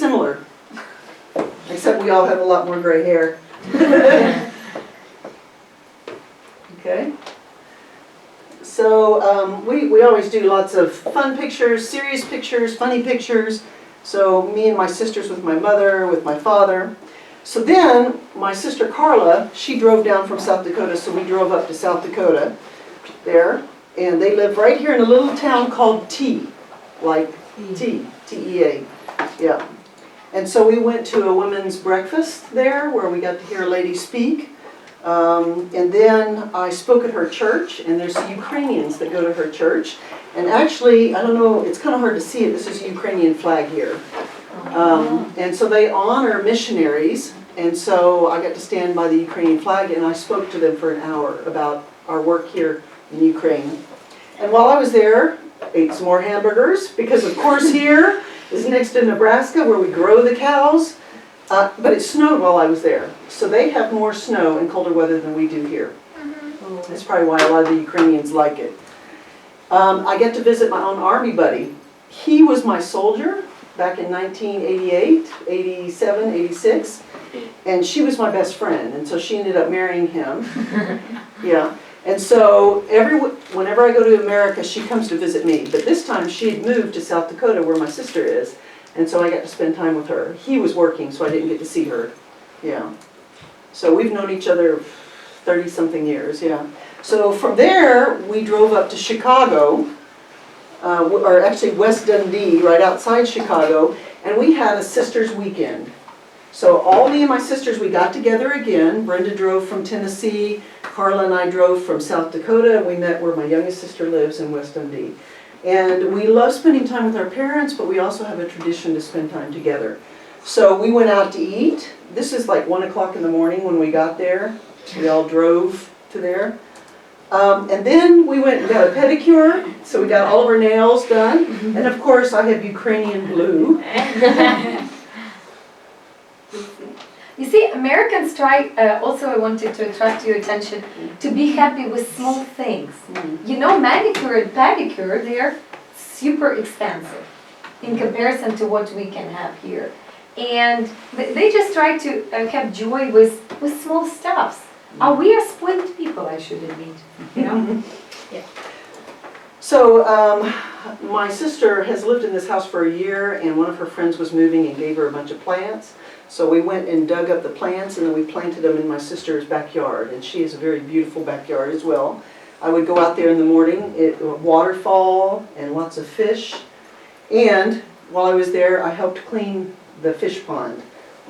similar, except we all have a lot more gray hair. Okay. So we always do lots of fun pictures, serious pictures, funny pictures. So me and my sisters with my mother, with my father. So then my sister Carla, she drove down from South Dakota, so we drove up to South Dakota there. And they live right here in a little town called T, like T-E-A. Yeah. And so we went to a women's breakfast there where we got to hear a lady speak. And then I spoke at her church, and there's Ukrainians that go to her church. And actually, I don't know, it's kind of hard to see it. This is a Ukrainian flag here. And so they honor missionaries. And so I got to stand by the Ukrainian flag, and I spoke to them for an hour about our work here in Ukraine. And while I was there, ate some more hamburgers, because of course here is next to Nebraska where we grow the cows. But it snowed while I was there. So they have more snow and colder weather than we do here. That's probably why a lot of the Ukrainians like it. I get to visit my own Army buddy. He was my soldier back in 1988, 87, 86. And she was my best friend. And so she ended up marrying him. Yeah. And so whenever I go to America, she comes to visit me. But this time she had moved to South Dakota where my sister is. And so I got to spend time with her. He was working, so I didn't get to see her. Yeah. So we've known each other 30-something years, yeah. So from there, we drove up to Chicago, or actually West Dundee, right outside Chicago, and we had a sisters' weekend. So all me and my sisters, we got together again. Brenda drove from Tennessee. Carla and I drove from South Dakota. We met where my youngest sister lives in West Dundee. And we love spending time with our parents, but we also have a tradition to spend time together. So we went out to eat. This is like 1 o'clock in the morning when we got there. We all drove to there. And then we went and got a pedicure, so we got all of our nails done. And of course I have Ukrainian blue. You see, Americans try, also I wanted to attract your attention, to be happy with small things. You know, manicure and pedicure, they are super expensive in comparison to what we can have here. And they just try to have joy with small stuffs. We are spoiled people, I should admit, you know? Yeah. So my sister has lived in this house for a year, and one of her friends was moving and gave her a bunch of plants. So we went and dug up the plants, and then we planted them in my sister's backyard, and she has a very beautiful backyard as well. I would go out there in the morning, waterfall and lots of fish, and while I was there I helped clean the fish pond.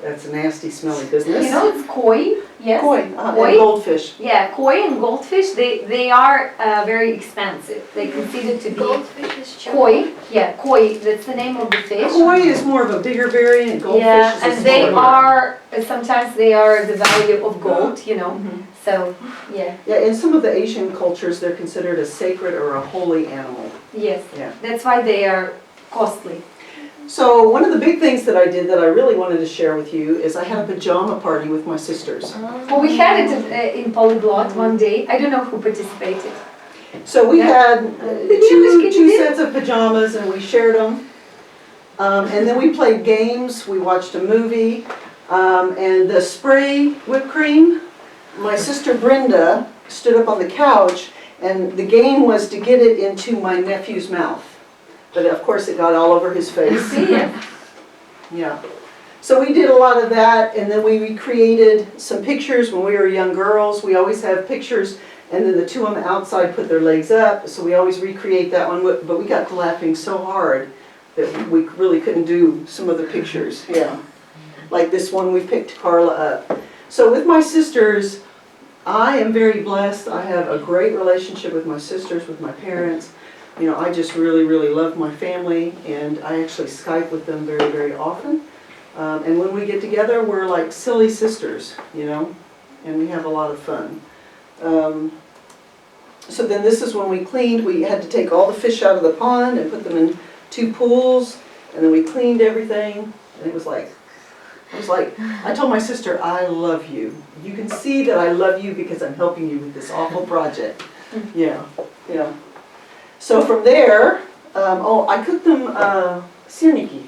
That's a nasty, smelly business. You know, it's koi, yes? Koi, koi. And goldfish. Yeah, koi and goldfish, they are very expensive. They considered to be koi. Yeah, koi, that's the name of the fish. Koi is more of a bigger variant, and goldfish is a and smaller they variant. are, sometimes they are the value of gold, you know. So, yeah. Yeah, in some of the Asian cultures, they're considered a sacred or a holy animal. Yes, Yeah. that's why they are costly. So one of the big things that I did that I really wanted to share with you is I had a pajama party with my sisters. Well, we had it in Polyglot one day. I don't know who participated. So we had two sets of pajamas, and we shared them. And then we played games, we watched a movie, and the spray whipped cream, my sister Brenda stood up on the couch, and the game was to get it into my nephew's mouth. But of course it got all over his face. Yeah. So we did a lot of that, and then we recreated some pictures when we were young girls. We always have pictures, and then the two on the outside put their legs up, so we always recreate that one, but we got to laughing so hard that we really couldn't do some of the pictures. Yeah. Like this one, we picked Carla up. So with my sisters, I am very blessed. I have a great relationship with my sisters, with my parents. You know, I just really, really love my family, and I actually Skype with them very, very often. And when we get together, we're like silly sisters, you know, and we have a lot of fun. So then this is when we cleaned. We had to take all the fish out of the pond and put them in 2 pools, and then we cleaned everything, and it was like, I told my sister, I love you. You can see that I love you because I'm helping you with this awful project. Yeah, yeah. So from there, I cooked them sirniki.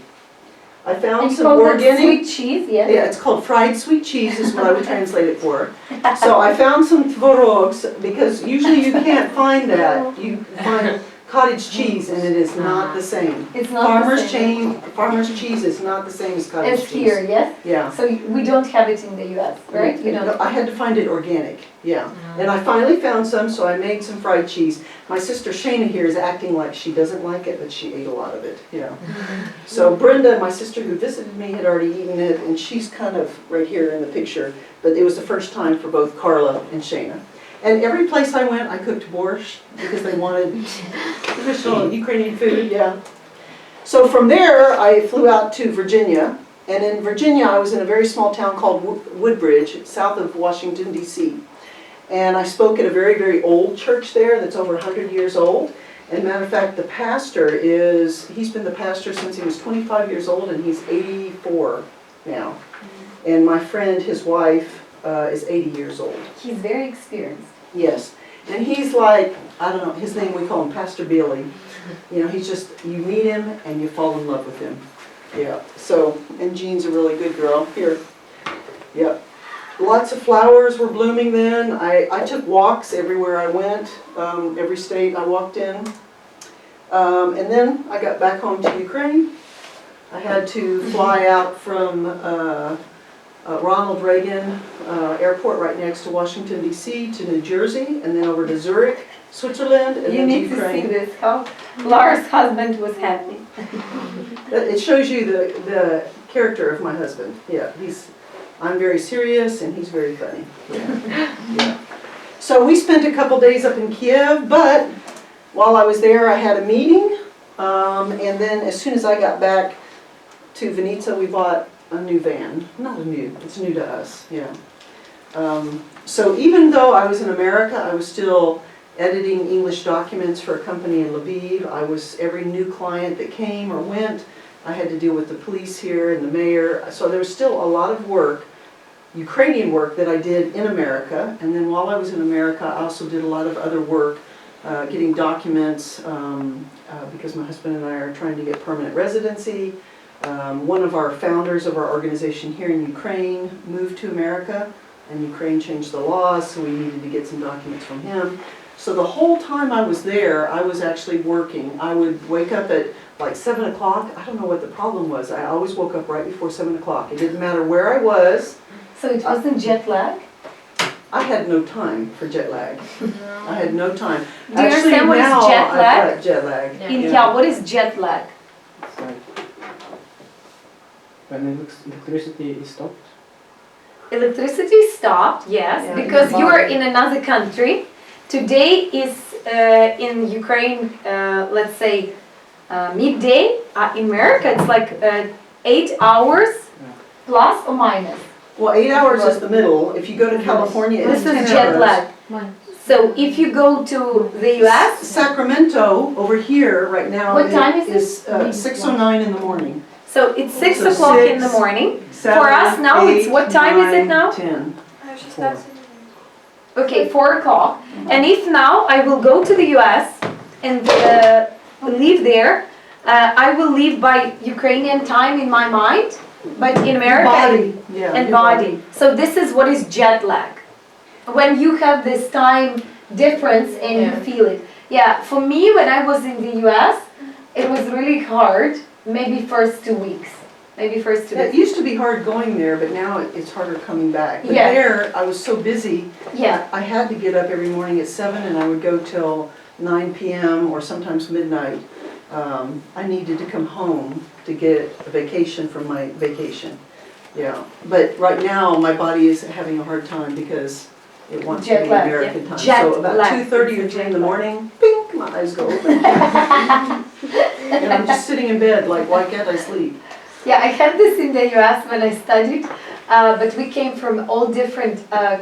I found It's some called organic. sweet cheese, yes? Yeah, it's called fried sweet cheese is what I would translate it for. So I found some tvorogs because usually you can't find that. You find cottage cheese and it is not the same. It's not the same. Farmer's cheese is not the same as cottage As cheese. here, yes? Yeah. So we don't have it in the US, right? You No, don't. I had to find it organic, yeah. And I finally found some, so I made some fried cheese. My sister Shana here is acting like she doesn't like it, but she ate a lot of it, yeah. So Brenda, my sister who visited me, had already eaten it, and she's kind of right here in the picture. But it was the first time for both Carla and Shana. And every place I went, I cooked borscht because they wanted traditional Ukrainian food, yeah. So from there, I flew out to Virginia. And in Virginia, I was in a very small town called Woodbridge, south of Washington, D.C. And I spoke at a very, very old church there that's over 100 years old. And matter of fact, the pastor he's been the pastor since he was 25 years old, and he's 84 now. And my friend, his wife, is 80 years old. He's very experienced. Yes. And he's like, I don't know, his name, we call him Pastor Billy. You know, he's just, you meet him and you fall in love with him. Yeah. So, and Jean's a really good girl. Here. Yep. Lots of flowers were blooming then. I took walks everywhere I went, every state I walked in. And then I got back home to Ukraine. I had to fly out from Ronald Reagan Airport right next to Washington, D.C. to New Jersey, and then over to Zurich, Switzerland, and You then to need to see Ukraine. this, how Laura's husband was happy. It shows you the character of my husband. Yeah, I'm very serious and he's very funny. Yeah. Yeah. So we spent a couple days up in Kyiv, but while I was there I had a meeting, and then as soon as I got back to Vinica, we bought a new van. Not a new, it's new to us, yeah. So even though I was in America, I was still editing English documents for a company in Lviv. Every new client that came or went, I had to deal with the police here and the mayor. So there was still a lot of work, Ukrainian work, that I did in America. And then while I was in America, I also did a lot of other work, getting documents, because my husband and I are trying to get permanent residency. One of our founders of our organization here in Ukraine moved to America, and Ukraine changed the laws, so we needed to get some documents from him. So the whole time I was there, I was actually working. I would wake up at like 7 o'clock. I don't know what the problem was. I always woke up right before 7 o'clock. It didn't matter where I was. So it wasn't jet lag? I had no time for jet lag. I had no time. Do you understand what is jet lag? I've got jet lag. Yeah, what is jet lag? It's like when electricity is stopped. Electricity stopped, yes, Yeah, because in you are Bali. in another country. Today is in Ukraine, let's say midday. In America, it's like 8 hours plus or minus. Well, 8 hours is the middle. If you go to California, This it's 10 is jet hours. lag. So if you go to the US, Sacramento, over here, right now, What time is is 6:09 in the morning. so it's 6 So o'clock in the 6, morning. 7, For us now, it's 8, what time is it 9, now? 10. Okay, 4 o'clock. And if now I will go to the US and live there, I will live by Ukrainian time in my mind, but in America Body. Yeah, and your body. So this is what is jet lag. When you have this time difference and you feel it. Yeah, for me when I was in the US, it was really hard, maybe first 2 weeks. Maybe first 2 It weeks. used to be hard going there, but now it's harder coming back. But Yeah. there, I was so busy, Yeah. I had to get up every morning at 7 and I would go till 9 p.m. or sometimes midnight. I needed to come home to get a vacation from my vacation. Yeah, but right now my body is having a hard time because it wants Jet to be lag, American yeah. time. Jet So about lag. 2:30 or 3 in the morning, bing, my eyes go open. And I'm just sitting in bed like, why can't I sleep? Yeah, I had this in the US when I studied, but we came from all different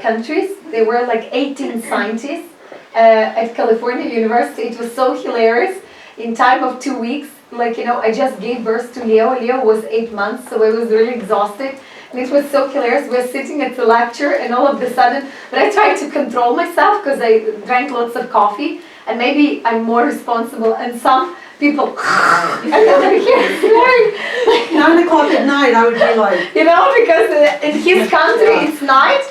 countries. There were like 18 scientists at California University. It was so hilarious. In time of 2 weeks, like, you know, I just gave birth to Leo. Leo was 8 months, so I was really exhausted. And it was so hilarious. We're sitting at the lecture and all of a sudden, but I tried to control myself because I drank lots of coffee and maybe I'm more responsible. And some people, I'm over here snoring. 9 o'clock night, I would be like, You know, because in his country it's night,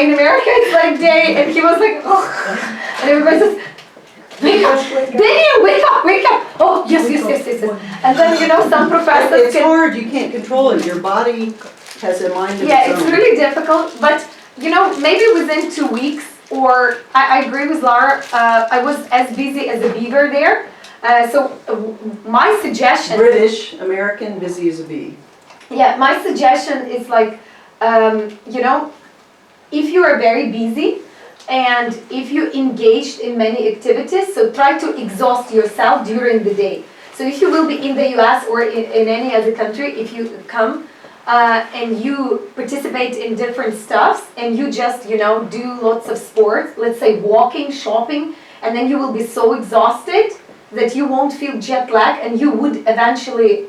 in America it's like day, and he was like, oh, and everybody says, wake up, Daniel, wake up. Oh, yes. And then, you know, some professors it's hard, you can't control it. Your body has a mind of yeah, its it's own. really difficult, but, you know, maybe within 2 weeks, or I agree with Lara, I was as busy as a beaver there. My suggestion... British, American, busy as a bee. Yeah, my suggestion is like, you know, if you are very busy and if you engaged in many activities, so try to exhaust yourself during the day. So if you will be in the US or in any other country, if you come and you participate in different stuffs and you just, you know, do lots of sports, let's say walking, shopping, and then you will be so exhausted that you won't feel jet lag and you would eventually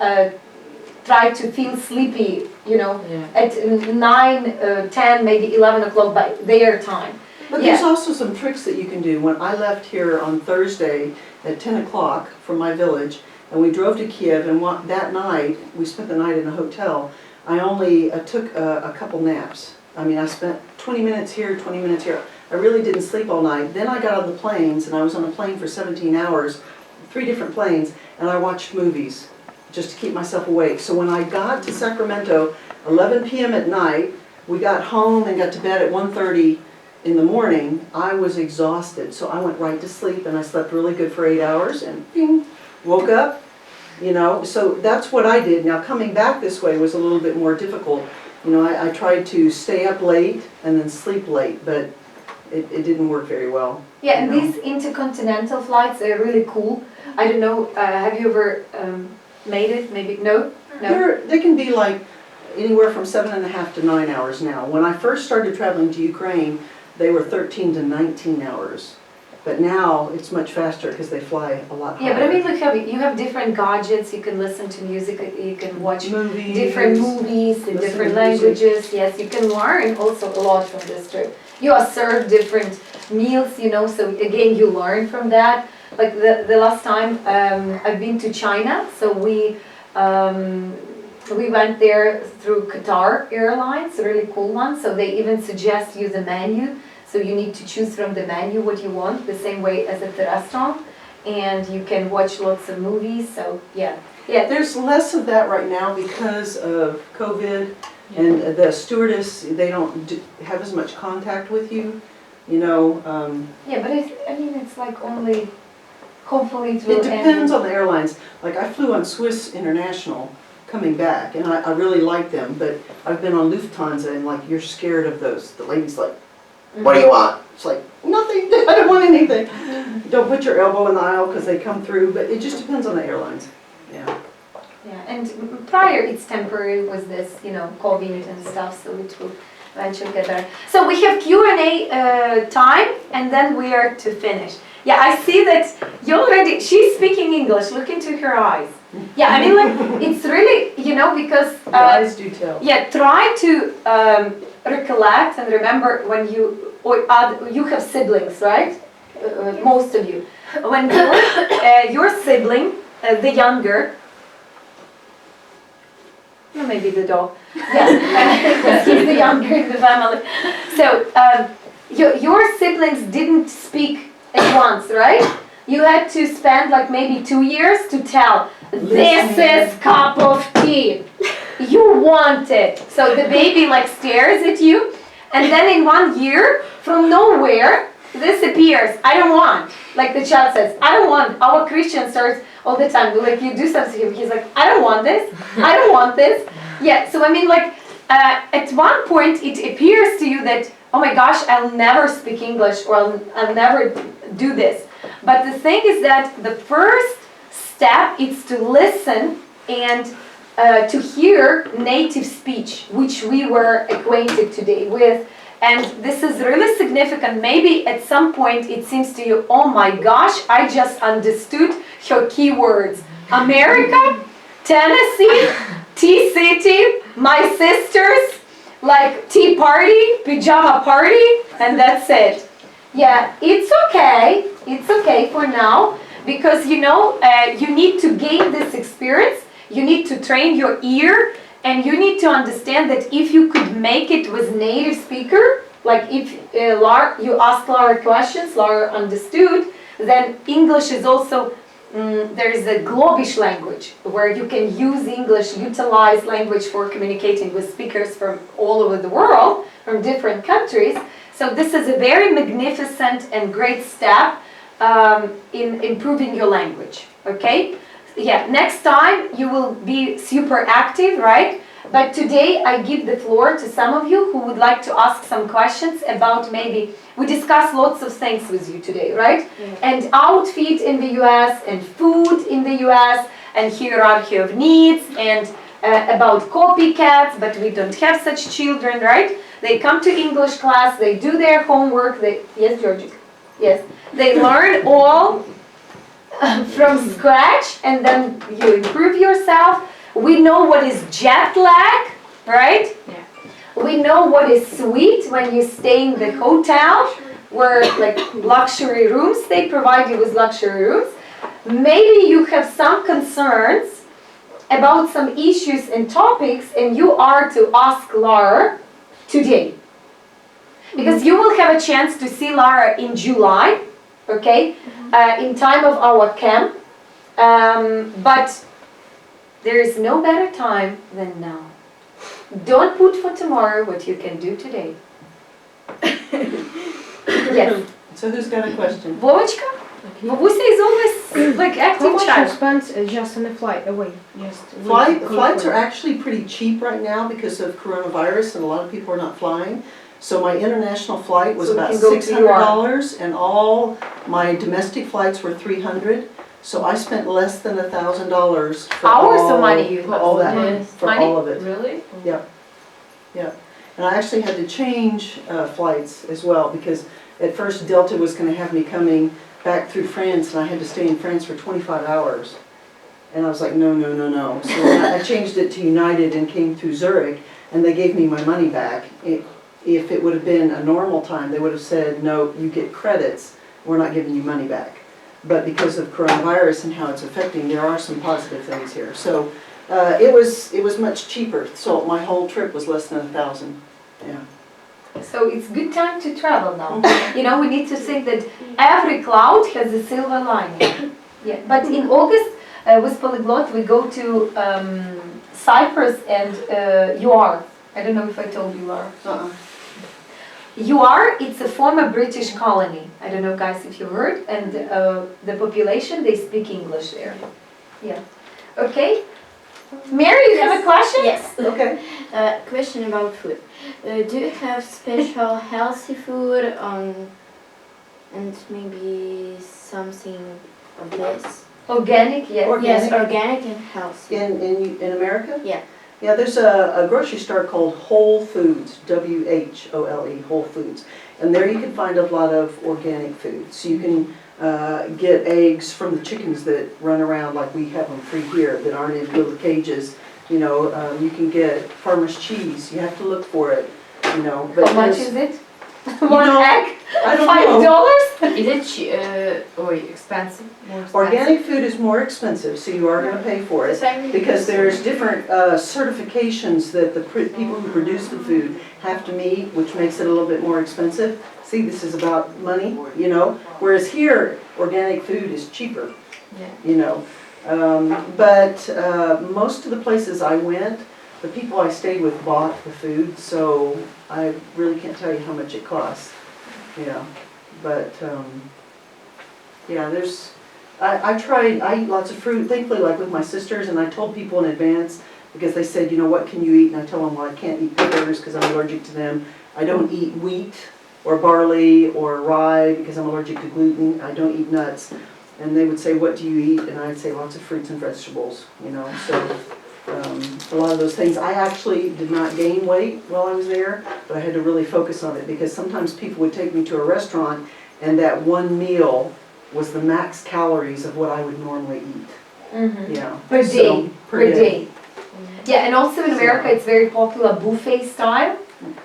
try to feel sleepy, you know, at 9, 10, maybe 11 o'clock by their time. But there's also some tricks that you can do. When I left here on Thursday at 10 o'clock from my village, and we drove to Kyiv, and that night, we spent the night in a hotel, I only took a couple naps. I mean, I spent 20 minutes here, 20 minutes here. I really didn't sleep all night. Then I got on the planes, and I was on a plane for 17 hours, 3 different planes, and I watched movies just to keep myself awake. So when I got to Sacramento, 11 p.m. at night, we got home and got to bed at 1:30 in the morning, I was exhausted. So I went right to sleep, and I slept really good for 8 hours, and bing, woke up, you know. So that's what I did. Now coming back this way was a little bit more difficult. You know, I tried to stay up late and then sleep late, but it didn't work very well. Yeah, and these intercontinental flights are really cool. I don't know, have you ever made it? Maybe, no? They can be like anywhere from 7.5 to 9 hours now. When I first started traveling to Ukraine, they were 13 to 19 hours. But now it's much faster because they fly a lot higher. Yeah, but I mean, look, you have different gadgets, you can listen to music, you can watch movies, different movies in different languages. Yes, you can learn also a lot from this trip. You are served different meals, you know, so again, you learn from that. Like the last time I've been to China, so we went there through Qatar Airlines, a really cool one. So they even suggest you the menu. So you need to choose from the menu what you want, the same way as at the restaurant. And you can watch lots of movies, so yeah. There's less of that right now because of COVID, and the stewardess, they don't have as much contact with you, you know. Yeah, but I mean, it's like only, hopefully it will It depends on the airlines. Like I flew on Swiss International coming back, and I really like them, but I've been on Lufthansa, and like you're scared of those. The lady's like, what do you want? It's like, nothing, I don't want anything. Don't put your elbow in the aisle because they come through, but it just depends on the airlines. Yeah. Yeah, and prior it's temporary with this, you know, COVID and stuff, so it will eventually get better. So we have Q&A time, and then we are to finish. Yeah, I see that you already, she's speaking English, look into her eyes. Yeah, I mean, like, it's really, you know, because... The eyes do tell. Yeah, try to recollect and remember when you have siblings, right? Most of you. When your sibling, the younger, no, maybe the dog, yeah, he's the younger in the family. So your siblings didn't speak at once, right? You had to spend like maybe 2 years to tell, this is cup of tea. You want it. So the baby like stares at you, and then in 1 year, from nowhere, this appears. I don't want. Like the child says, I don't want. Our Christian starts all the time. Like you do something, he's like, I don't want this. I don't want this. Yeah. So I mean, like at one point, it appears to you that, oh my gosh, I'll never speak English, or I'll never do this. But the thing is that the first step is to listen and to hear native speech, which we were acquainted today with. And this is really significant. Maybe at some point it seems to you, oh my gosh, I just understood her keywords. America, Tennessee, Tea City, my sisters, like tea party, pajama party, and that's it. Yeah, it's okay. It's okay for now, because you know, you need to gain this experience. You need to train your ear And you need to understand that if you could make it with native speaker, like if you ask Lara questions, Lara understood, then English is also, there is a Globish language where you can use English, utilize language for communicating with speakers from all over the world, from different countries. So this is a very magnificent and great step in improving your language, okay? Yeah, next time you will be super active, right? But today I give the floor to some of you who would like to ask some questions about maybe, we discussed lots of things with you today, right? And outfit in the US, and food in the US, and hierarchy of needs, and about copycats, but we don't have such children, right? They come to English class, they do their homework, yes, Georgie? Yes. They learn all from scratch, and then you improve yourself. We know what is jet lag, right? Yeah. We know what is sweet when you stay in the hotel, where like luxury rooms, they provide you with luxury rooms. Maybe you have some concerns about some issues and topics, and you are to ask Lara today. Because you will have a chance to see Lara in July, okay, in time of our camp, but there is no better time than now. Don't put for tomorrow what you can do today. Yes. So who's got a question? Vovочka? Vovusia is always like How acting much you child. spend just on the flight away? Flights are actually pretty cheap right now because of coronavirus, and a lot of people are not flying. So my international flight was So we about can go to $600, and all my domestic flights were $300. So I spent less than $1,000 for Hours all, of money you for all that, Yes. for Money? all of it. Really? And I actually had to change flights as well, because at first Delta was going to have me coming back through France, and I had to stay in France for 25 hours. And I was like, no, no, no, no. So I changed it to United and came through Zurich, and they gave me my money back. If it would have been a normal time, they would have said, no, you get credits, we're not giving you money back. But because of coronavirus and how it's affecting, there are some positive things here. So it was much cheaper. So my whole trip was less than $1,000. Yeah. So it's good time to travel now. You know, we need to think that every cloud has a silver lining. Yeah. But in August, with Polyglot, we go to Cyprus and UR. I don't know if I told you, Laura. UR, it's a former British colony. I don't know, guys, if you heard. And the population, they speak English there. Yeah. Okay. Mary, you have a question? Yes. Okay. Question about food. Do you have special healthy food and maybe something of this? Organic, yes. Yes, organic and healthy. In America? Yeah. Yeah, there's a grocery store called Whole Foods, W-H-O-L-E, Whole Foods. And there you can find a lot of organic food. So you can get eggs from the chickens that run around like we have them free here, that aren't in little cages. You know, you can get farmer's cheese. You have to look for it, you know. But How much there's- is it? You One know, egg? I don't know. $5? Is it or expensive? More expensive? Organic food is more expensive, so you are going to pay for it. Because there's different certifications that the people who produce the food have to meet, which makes it a little bit more expensive. See, this is about money, you know. Whereas here, organic food is cheaper, Yeah. you know. But most of the places I went, the people I stayed with bought the food, so I really can't tell you how much it costs. Yeah, but yeah, I eat lots of fruit, thankfully, like with my sisters, and I told people in advance, because they said, you know, what can you eat? And I tell them, well, I can't eat peppers because I'm allergic to them. I don't eat wheat or barley or rye because I'm allergic to gluten. I don't eat nuts. And they would say, what do you eat? And I'd say lots of fruits and vegetables, you know, so a lot of those things. I actually did not gain weight while I was there, but I had to really focus on it because sometimes people would take me to a restaurant and that one meal was the max calories of what I would normally eat. Mm-hmm. Yeah. Per So, day. Per day. Yeah, and also in America it's very popular buffet style,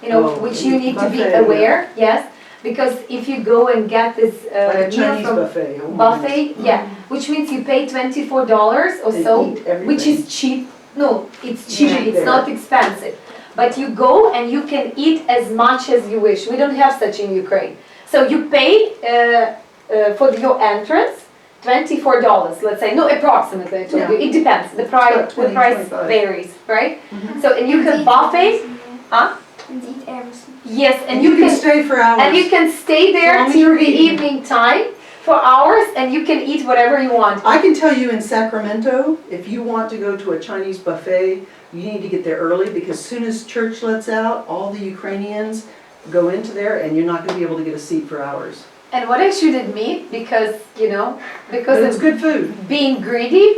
you know, Oh, which you need to be buffet, aware, yes. Because if you go and get this like a meal Chinese from buffet. Oh my buffet, yeah, which means you pay $24 or goodness. so, And eat everything. which is cheap, No, it's cheap, Cheap it's there. not expensive. But you go and you can eat as much as you wish. We don't have such in Ukraine. So you pay for your entrance $24, let's say. No, approximately, I told Yeah. you. It depends. The price, About 20, the price 25. varies, right? Mhm. So, and you have buffet. Huh? And eat everything. Yes, and You can stay for hours. and you can stay As there long as till you're the eating. evening time for hours, and you can eat whatever you want. I can tell you in Sacramento, if you want to go to a Chinese buffet, you need to get there early because as soon as church lets out, all the Ukrainians go into there and you're not going to be able to get a seat for hours. And what I should admit, because, you know, But because it's of good food. being greedy,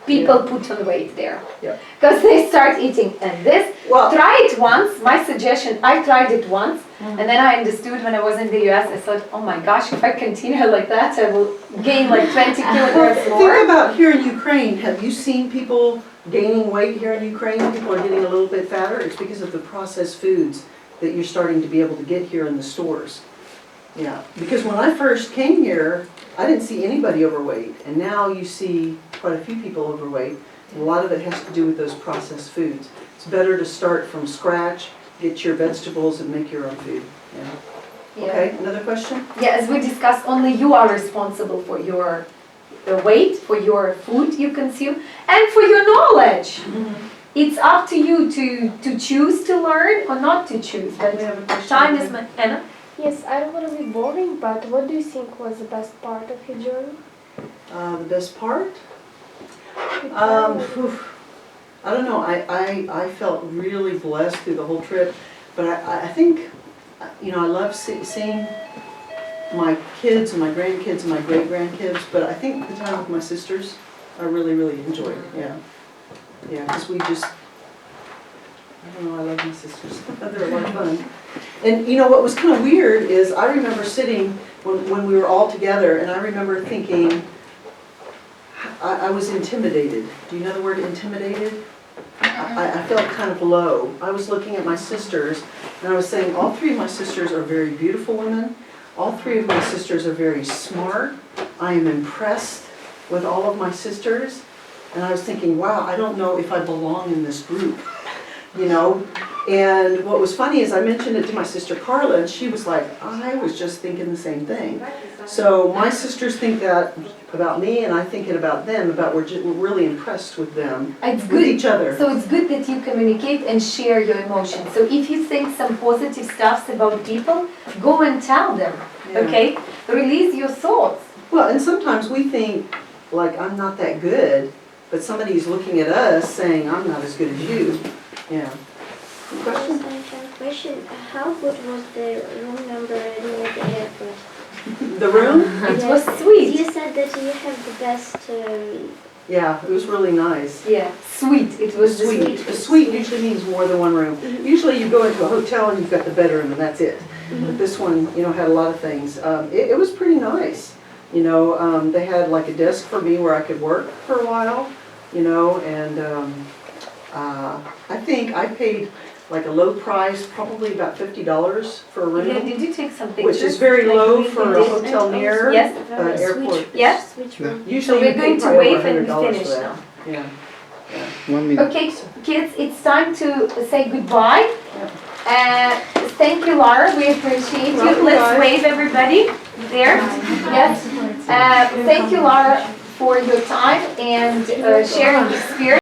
people put on weight there. Yeah. Because they start eating. And this, Well, try it once, my suggestion, I tried it once, and then I understood when I was in the US, I thought, oh my gosh, if I continue like that, I will gain like 20 kilograms think more. about here in Ukraine. Have you seen people gaining weight here in Ukraine? People are getting a little bit fatter. It's because of the processed foods that you're starting to be able to get here in the stores. Yeah, because when I first came here, I didn't see anybody overweight, and now you see quite a few people overweight. And a lot of it has to do with those processed foods. It's better to start from scratch, get your vegetables, and make your own food. Yeah. Yeah. Okay, another question? Yeah, as we discussed, only you are responsible for your weight, for your food you consume, and for your knowledge. It's up to you to choose to learn or not to choose. But We have a question. time is my Anna. Yes, I don't want to be boring, but what do you think was the best part of your journey? The best part? Your travel? I don't know. I felt really blessed through the whole trip, but I think, you know, I love seeing my kids and my grandkids and my great-grandkids, but I think the time with my sisters, I really, really enjoyed. Yeah. Yeah, because we just, I don't know, I love my sisters. They're a lot of fun. And you know what was kind of weird is I remember sitting when we were all together, and I remember thinking, I was intimidated. Do you know the word intimidated? I felt kind of low. I was looking at my sisters, and I was saying all three of my sisters are very beautiful women. All three of my sisters are very smart. I am impressed with all of my sisters. And I was thinking, wow, I don't know if I belong in this group, you know? And what was funny is I mentioned it to my sister Carla, and she was like, I was just thinking the same thing. So my sisters think that about me, and I think it about them, about we're really impressed with them, It's with good. each other. So it's good that you communicate and share your emotions. So if you think some positive stuff about people, go and tell them, Yeah. okay? Release your thoughts. Well, and sometimes we think, like, I'm not that good, but somebody's looking at us saying, I'm not as good as you. Yeah. Question? Yes, I have a question. How good was the room number near the airport? The room? It was Yes. sweet. You said that you have the best. Yeah, it was really nice. Yeah, sweet. It was the Suite. sweet. A suite usually means more than one room. Usually you go into a hotel and you've got the bedroom and that's it. But this one, you know, had a lot of things. It was pretty nice. You know, they had like a desk for me where I could work for a while, you know, and I think I paid like a low price, probably about $50 for a room. Yeah, did you take some pictures? Which is very Like low we for a did? hotel near Yes. airport. Yes. Switch room. Usually So you we're pay going to probably wait over and we $100 finish for that. now. Yeah. 1 minute. Okay, kids, it's time to say goodbye. Thank you, Lara. We appreciate you. Welcome, Let's guys. wave everybody there. Yes. Thank you, Lara, for your time and sharing your experience.